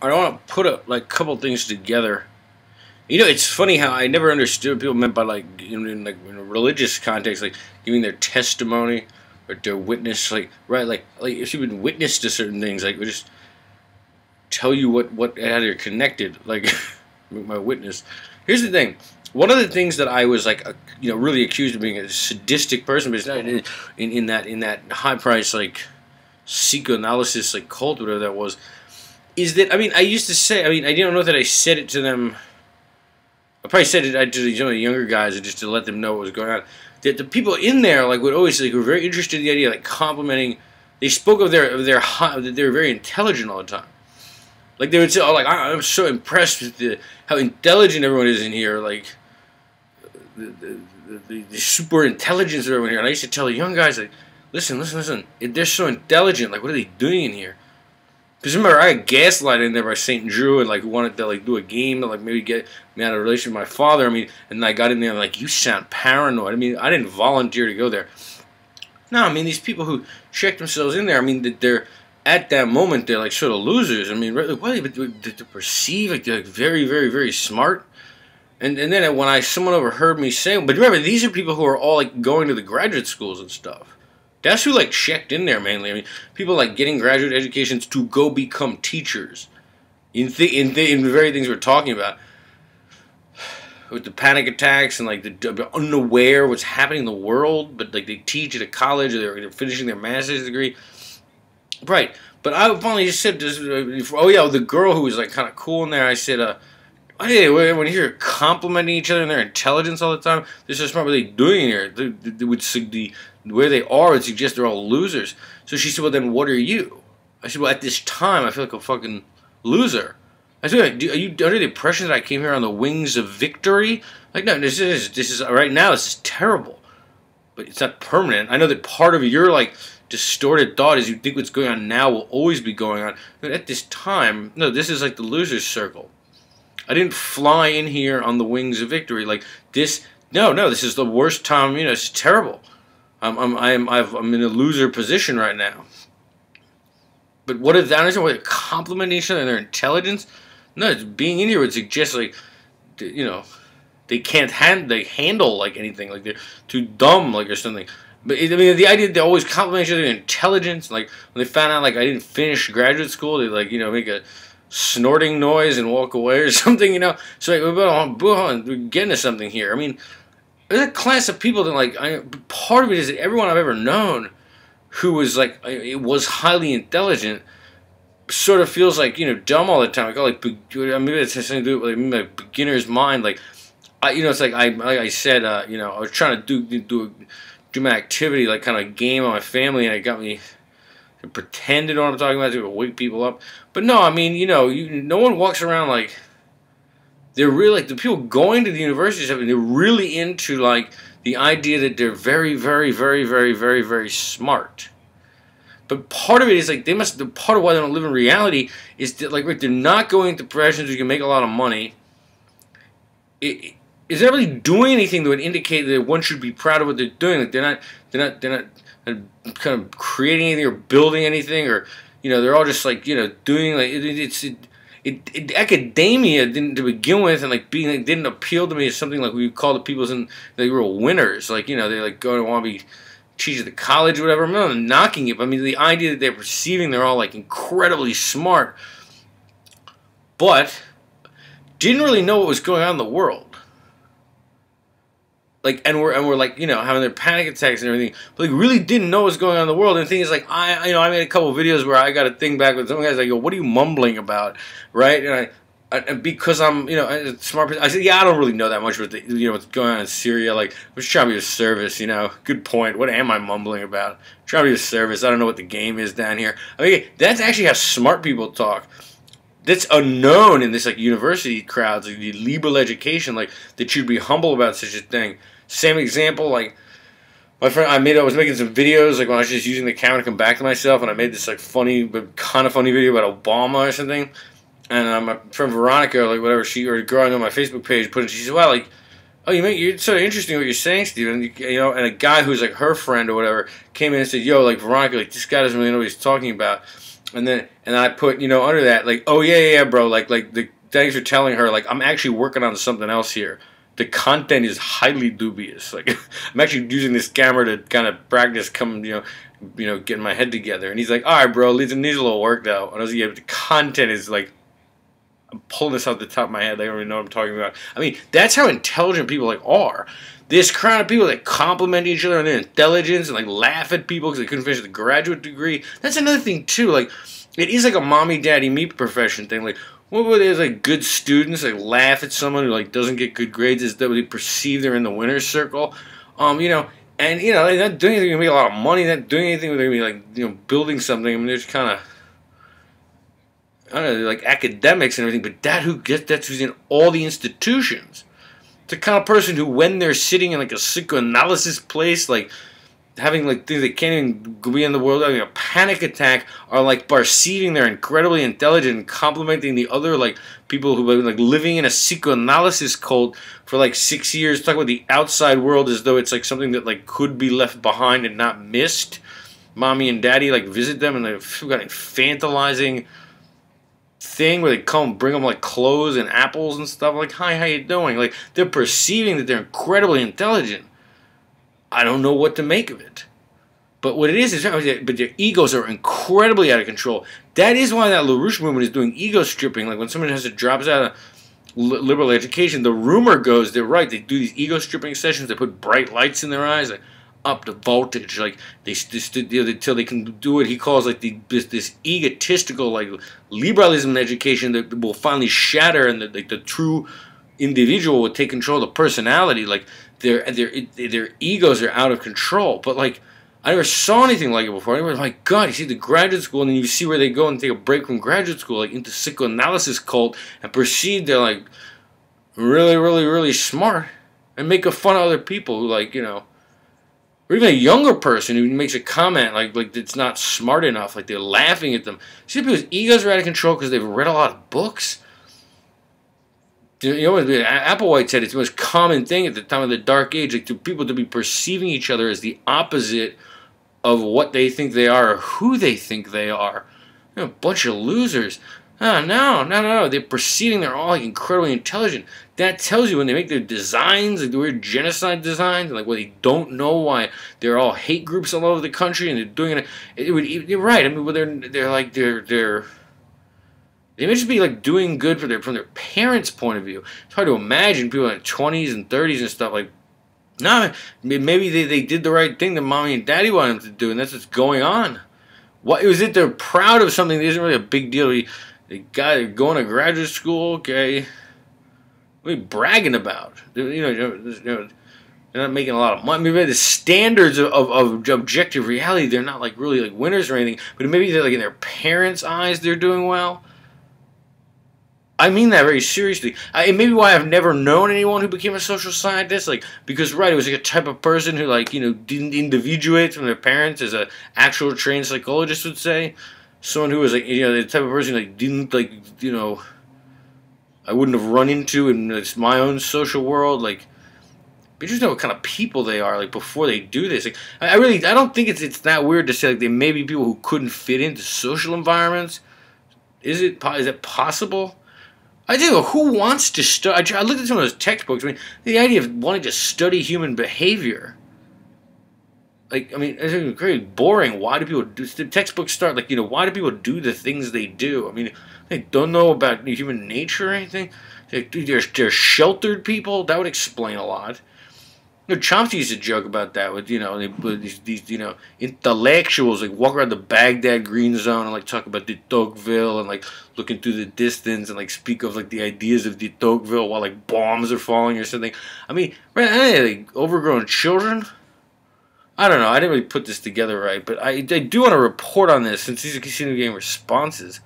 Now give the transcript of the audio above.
I want to put a like couple things together. You know, it's funny how I never understood what people meant by like in a religious context, like giving their testimony or their witness, like right, like if you've been witness to certain things, like we just tell you what how they're connected, like my witness. Here's the thing. One of the things that I was like, really accused of being a sadistic person, but it's not in that high price like psychoanalysis like cult, whatever that was, is that I mean I used to say I don't know that I said it to them. I probably said it to some of the younger guys just to let them know what was going on. That the people in there like would always like were very interested in the idea of, like complimenting. They spoke of their high, that they were very intelligent all the time. Like they would say, "Oh, like I'm so impressed with how intelligent everyone is in here." Like the super intelligence of everyone here. And I used to tell the young guys, like, listen. They're so intelligent. Like, what are they doing in here? Because remember, I got gaslighted in there by St. Drew and like wanted to like do a game to like maybe get me out of a relationship with my father. I mean, and I got in there and like, you sound paranoid. I mean, I didn't volunteer to go there. No, I mean these people who check themselves in there. I mean that they're at that moment they're like sort of losers. I mean, really, but to perceive like they're like very, very, very smart. And then when someone overheard me say, but remember these are people who are all like going to the graduate schools and stuff. That's who like checked in there mainly. I mean, people like getting graduate educations to go become teachers. In the very things we're talking about, with the panic attacks and like the unaware what's happening in the world, but like they teach at a college or they're finishing their master's degree, right? But I finally just said this. Oh yeah, the girl who was like kind of cool in there. I said, hey, when you're complimenting each other and their intelligence all the time, they're so smart. What are they doing here? They would where they are would suggest they're all losers. So she said, well, then what are you? I said, well, at this time, I feel like a fucking loser. I said, are you under the impression that I came here on the wings of victory? Like, no, this is right now, this is terrible. But it's not permanent. I know that part of your, like, distorted thought is you think what's going on now will always be going on. But at this time, no, this is like the loser's circle. I didn't fly in here on the wings of victory. Like, this, no, this is the worst time, it's terrible. I'm in a loser position right now. But what if that is what they compliment each other and their intelligence? No, being in here would suggest like, they can't handle like anything, like they're too dumb, like or something. But I mean, the idea that they always compliment each other their intelligence, like when they found out like I didn't finish graduate school, they like make a snorting noise and walk away or something, So like, we're getting to something here. I mean. There's a class of people that like part of it is that everyone I've ever known who was like it was highly intelligent sort of feels like dumb all the time. Like maybe it's something to do with like my beginner's mind. Like it's like I said I was trying to do my activity like kind of game on my family and it got me to pretend to know what I'm talking about to wake people up. But no, I mean no one walks around like. They're really like the people going to the universities. They're really into like the idea that they're very, very, very, very, very, very smart. But part of it is like part of why they don't live in reality is that like they're not going into professions where you can make a lot of money. Is they're not really doing anything that would indicate that one should be proud of what they're doing. Like they're not kind of creating anything or building anything or they're all just like doing like academia didn't to begin with, and like being didn't appeal to me as something like we would call the people in they were winners. Like they like go and want to be teachers at the college or whatever. I'm not knocking it, but I mean the idea that they're perceiving they're all like incredibly smart, but didn't really know what was going on in the world. Like and we're like having their panic attacks and everything, but like really didn't know what's going on in the world. And the thing is like I made a couple of videos where I got a thing back with some guys like, what are you mumbling about, right? And because I'm a smart person, I said I don't really know that much with what's going on in Syria. Like I'm just trying to be of service. Good point. What am I mumbling about? I'm trying to be of service. I don't know what the game is down here. I mean that's actually how smart people talk. That's unknown in this like university crowds, like the liberal education, like that you'd be humble about such a thing. Same example, like my friend, I was making some videos, like when I was just using the camera to come back to myself, and I made this like funny, but kind of funny video about Obama or something. And my friend Veronica, like whatever, or growing on my Facebook page, put it. She said, "Wow, like, oh, you're so interesting what you're saying, Steven." And a guy who's like her friend or whatever came in and said, "Yo, like Veronica, like this guy doesn't really know what he's talking about." and I put, under that, like, oh yeah, bro, like the thanks for telling her, like, I'm actually working on something else here. The content is highly dubious. Like, I'm actually using this camera to kind of practice getting my head together. And he's like, all right, bro, needs a little work out. And I was like, yeah, but the content is like, I'm pulling this out the top of my head. They don't even know what I'm talking about. I mean, that's how intelligent people like are. This crowd of people that compliment each other on their intelligence and like laugh at people because they couldn't finish the graduate degree. That's another thing too. Like, it is like a mommy daddy me profession thing. Like, what were there's like good students like laugh at someone who like doesn't get good grades is that they perceive they're in the winner's circle. And they're not doing anything to make a lot of money. They're not doing anything where they're gonna be like building something. I mean, they're just kind of, I don't know, like academics and everything, but that's who's in all the institutions. It's the kind of person who, when they're sitting in like a psychoanalysis place, like having like things they can't even be in the world, having a panic attack, are like perceiving they're incredibly intelligent and complimenting the other like people who have been like living in a psychoanalysis cult for like 6 years, talking about the outside world as though it's like something that like could be left behind and not missed. Mommy and daddy like visit them and they've got infantilizing thing where they come bring them like clothes and apples and stuff, like, hi, how you doing? Like, they're perceiving that they're incredibly intelligent. I don't know what to make of it, but what it is but their egos are incredibly out of control. That is why that LaRouche movement is doing ego stripping. Like, when someone drops out of liberal education, the rumor goes they're right, they do these ego stripping sessions, they put bright lights in their eyes, like up the voltage, like until they can do what he calls like this egotistical like liberalism education that will finally shatter, and the true individual will take control of the personality. Like their egos are out of control. But like, I never saw anything like it before. I was like, God, you see the graduate school, and then you see where they go and take a break from graduate school, like into psychoanalysis cult, and proceed they're like really, really, really smart and make fun of other people who or even a younger person who makes a comment like it's not smart enough, like they're laughing at them. See, people's egos are out of control because they've read a lot of books. Applewhite said it's the most common thing at the time of the Dark Age, like, to people to be perceiving each other as the opposite of what they think they are or who they think they are. A bunch of losers. Oh, no. They're perceiving they're all like incredibly intelligent. That tells you when they make their designs, like the weird genocide designs, like where they don't know why they're all hate groups all over the country and they're doing it. You're right. I mean, they may just be like doing good from their parents' point of view. It's hard to imagine people in their 20s and 30s and stuff like, nah, maybe they did the right thing that mommy and daddy wanted them to do, and that's what's going on. What was it? They're proud of something that isn't really a big deal. They're going to graduate school, okay. What are you bragging about? They're not making a lot of money. Maybe the standards of objective reality, they're not like really like winners or anything. But maybe they're like in their parents' eyes, they're doing well. I mean that very seriously. And maybe why I've never known anyone who became a social scientist, like, because right, it was like a type of person who didn't individuate from their parents, as a actual trained psychologist would say. Someone who was like the type of person like didn't I wouldn't have run into in my own social world. Like, but just know what kind of people they are like before they do this. Like, I don't think it's that weird to say like there may be people who couldn't fit into social environments. Is it possible? I think who wants to study? I looked at some of those textbooks. I mean, the idea of wanting to study human behavior. Like, I mean, it's very boring. Why do people do? The textbooks start like, why do people do the things they do? I mean, they don't know about human nature or anything. They're sheltered people. That would explain a lot. Chomsky used to joke about that with these intellectuals like walk around the Baghdad Green Zone and like talk about de Tocqueville and like looking through the distance and like speak of like the ideas of de Tocqueville while like bombs are falling or something. I mean, like overgrown children. I don't know. I didn't really put this together right, but I do want to report on this since these are getting responses.